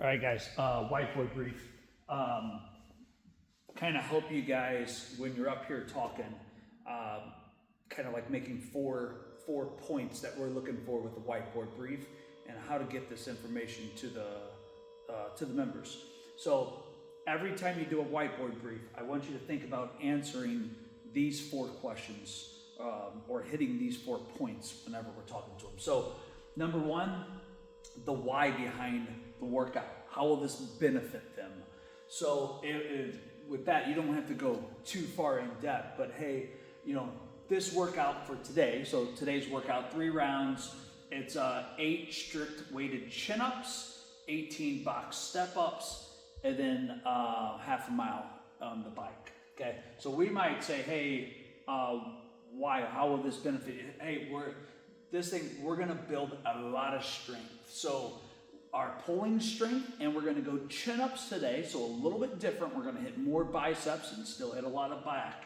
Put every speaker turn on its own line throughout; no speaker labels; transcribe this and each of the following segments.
All right, guys, whiteboard brief. Kind of help you guys when you're up here talking, kind of like making four points that we're looking for with the whiteboard brief and how to get this information to the members. So every time you do a whiteboard brief, I want you to think about answering these 4 questions or hitting these 4 points whenever we're talking to them. So number 1, the why behind the workout. How will this benefit them? So with that, you don't have to go too far in depth, but hey, this workout for today, so today's workout, 3 rounds, it's 8 strict weighted chin-ups, 18 box step-ups, and then half a mile on the bike, okay? So we might say, hey, why, how will this benefit you? Hey, we're gonna build a lot of strength. So our pulling strength, and we're gonna go chin-ups today, so a little bit different. We're gonna hit more biceps and still hit a lot of back.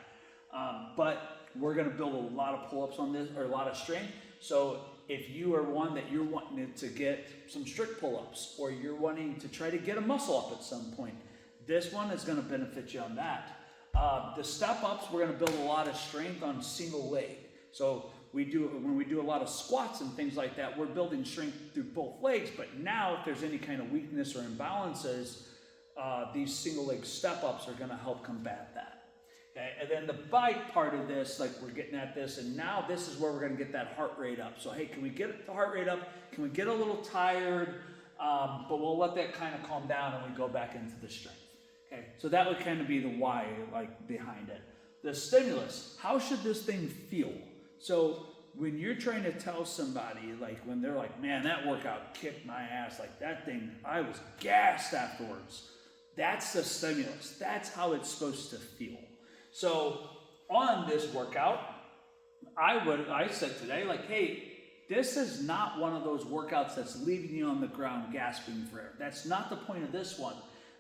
But we're gonna build a lot of pull-ups on this, or a lot of strength. So if you are one that you're wanting to get some strict pull-ups, or you're wanting to try to get a muscle up at some point, this one is gonna benefit you on that. The step-ups, we're gonna build a lot of strength on single leg. So when we do a lot of squats and things like that, we're building strength through both legs, but now if there's any kind of weakness or imbalances, these single leg step-ups are gonna help combat that. Okay, and then the bike part of this, like we're getting at this, and now this is where we're gonna get that heart rate up. So hey, can we get the heart rate up? Can we get a little tired? But we'll let that kind of calm down and we go back into the strength. Okay, so that would kind of be the why, like behind it. The stimulus, how should this thing feel? So when you're trying to tell somebody, like when they're like, man, that workout kicked my ass, like that thing, I was gassed afterwards. That's the stimulus. That's how it's supposed to feel. So on this workout, I said today, like, hey, this is not one of those workouts that's leaving you on the ground gasping for air. That's not the point of this one.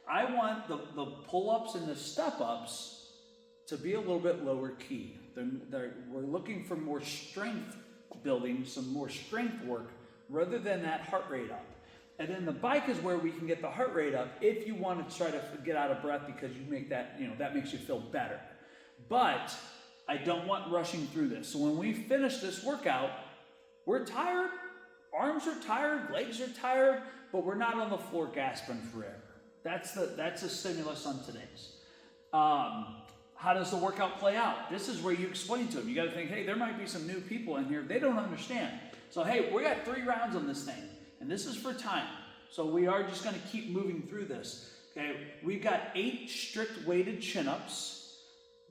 I want the pull-ups and the step-ups to be a little bit lower key. We're looking for more strength building, some more strength work, rather than that heart rate up. And then the bike is where we can get the heart rate up if you want to try to get out of breath because you make that, that makes you feel better. But I don't want rushing through this. So when we finish this workout, we're tired, arms are tired, legs are tired, but we're not on the floor gasping for air. That's the stimulus on today's. How does the workout play out? This is where you explain to them. You got to think, hey, there might be some new people in here. They don't understand. So, hey, we got 3 rounds on this thing, and this is for time. So we are just going to keep moving through this. Okay, we've got 8 strict weighted chin-ups.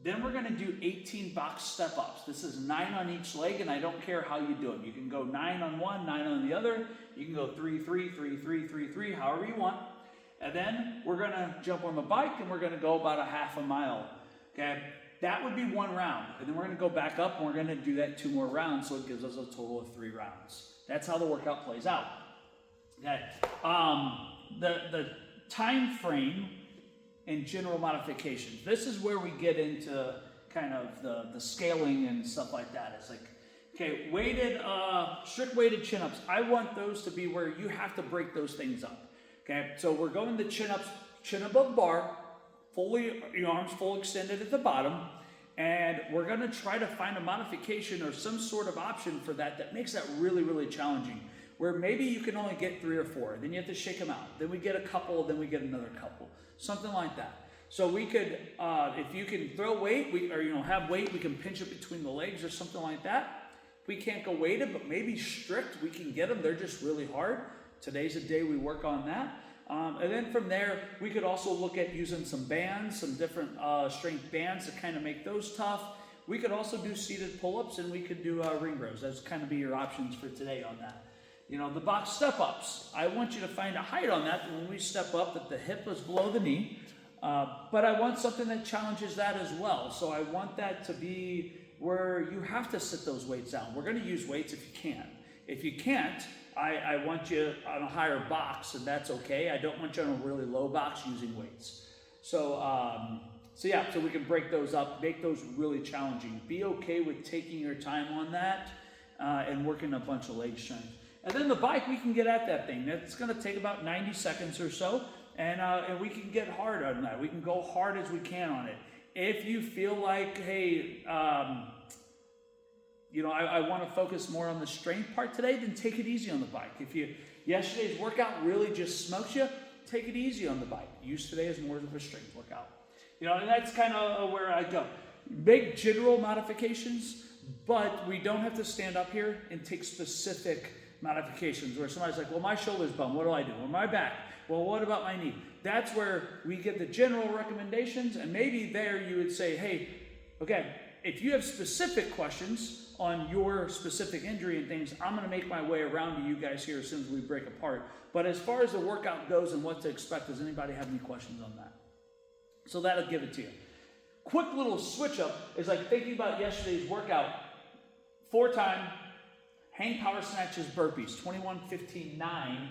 Then we're going to do 18 box step-ups. This is 9 on each leg, and I don't care how you do them. You can go 9 on one, 9 on the other. You can go 3, 3, 3, 3, 3, 3, however you want. And then we're going to jump on the bike, and we're going to go about a half a mile. Okay, that would be 1 round. And then we're going to go back up, and we're going to do that 2 more rounds, so it gives us a total of 3 rounds. That's how the workout plays out. Okay, the time frame and general modifications. This is where we get into kind of the scaling and stuff like that. It's like, okay, strict weighted chin-ups. I want those to be where you have to break those things up. Okay, so we're going to chin-ups, chin above bar, fully, your arms full extended at the bottom, and we're going to try to find a modification or some sort of option for that makes that really, really challenging, where maybe you can only get 3 or 4, then you have to shake them out, then we get a couple, then we get another couple, something like that. So we could, if you can throw weight, have weight, we can pinch it between the legs or something like that. We can't go weighted, but maybe strict, we can get them, they're just really hard. Today's the day we work on that. And then from there, we could also look at using some bands, some different strength bands to kind of make those tough. We could also do seated pull-ups, and we could do ring rows. That's kind of be your options for today on that. The box step-ups. I want you to find a height on that when we step up that the hip is below the knee. But I want something that challenges that as well. So I want that to be where you have to sit those weights down. We're going to use weights if you can. If you can't, I want you on a higher box, and that's okay. I don't want you on a really low box using weights. So we can break those up, make those really challenging. Be okay with taking your time on that and working a bunch of leg strength. And then the bike, we can get at that thing. That's going to take about 90 seconds or so, and we can get hard on that. We can go hard as we can on it. If you feel like, hey, you know, I want to focus more on the strength part today, then take it easy on the bike. If yesterday's workout really just smokes you, take it easy on the bike. Use today as more of a strength workout. You know, and that's kind of where I go. Make general modifications, but we don't have to stand up here and take specific modifications where somebody's like, well, my shoulder's bum, what do I do? Or my back, well, what about my knee? That's where we get the general recommendations, and maybe there you would say, hey, okay, if you have specific questions on your specific injury and things, I'm going to make my way around to you guys here as soon as we break apart. But as far as the workout goes and what to expect, does anybody have any questions on that? So that'll give it to you. Quick little switch up is like thinking about yesterday's workout. 4-time hang power snatches burpees, 21, 15, 9.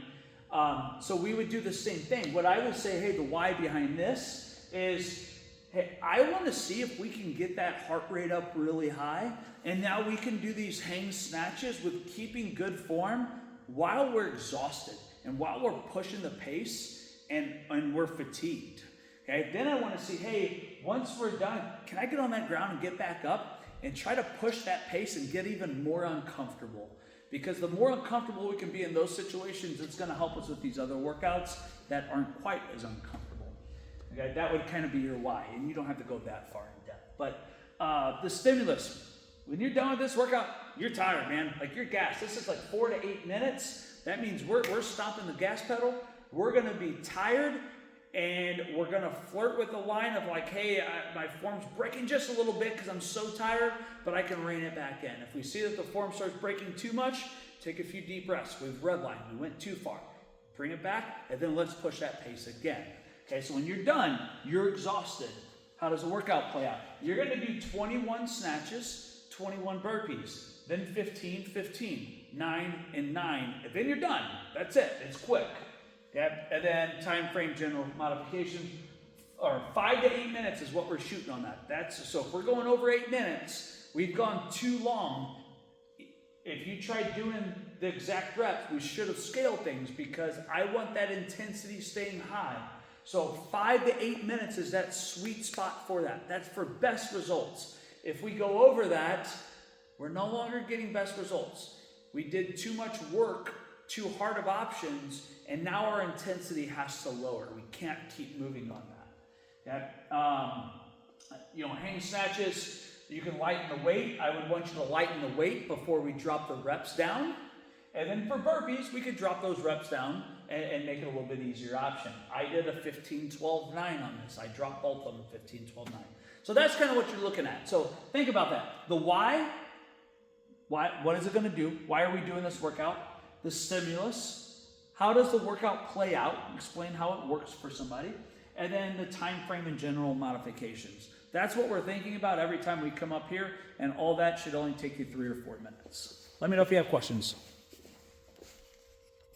So we would do the same thing. What I would say, hey, the why behind this is, hey, I want to see if we can get that heart rate up really high, and now we can do these hang snatches with keeping good form while we're exhausted and while we're pushing the pace and we're fatigued. Okay, then I want to see, hey, once we're done, can I get on that ground and get back up and try to push that pace and get even more uncomfortable? Because the more uncomfortable we can be in those situations, it's going to help us with these other workouts that aren't quite as uncomfortable. Okay, that would kind of be your why, and you don't have to go that far in depth. But the stimulus, when you're done with this workout, you're tired, man. Like, you're gassed. This is like 4 to 8 minutes. That means we're stopping the gas pedal. We're going to be tired, and we're going to flirt with the line of like, hey, my form's breaking just a little bit because I'm so tired, but I can rein it back in. If we see that the form starts breaking too much, take a few deep breaths. We've redlined. We went too far. Bring it back, and then let's push that pace again. Okay, so when you're done, you're exhausted. How does the workout play out? You're going to do 21 snatches, 21 burpees, then 15, 15, 9, and 9. And then you're done. That's it. It's quick. Okay? And then time frame general modification, or 5 to 8 minutes is what we're shooting on that. So if we're going over 8 minutes, we've gone too long. If you tried doing the exact reps, we should have scaled things because I want that intensity staying high. So 5 to 8 minutes is that sweet spot for that. That's for best results. If we go over that, we're no longer getting best results. We did too much work, too hard of options, and now our intensity has to lower. We can't keep moving on that. Okay? Hang snatches, you can lighten the weight. I would want you to lighten the weight before we drop the reps down. And then for burpees, we could drop those reps down and make it a little bit easier option. I did a 15, 12, 9 on this. I dropped both of them 15, 12, 9. So that's kind of what you're looking at. So think about that. The why, what is it going to do? Why are we doing this workout? The stimulus, how does the workout play out? Explain how it works for somebody. And then the time frame and general modifications. That's what we're thinking about every time we come up here, and all that should only take you 3 or 4 minutes. Let me know if you have questions.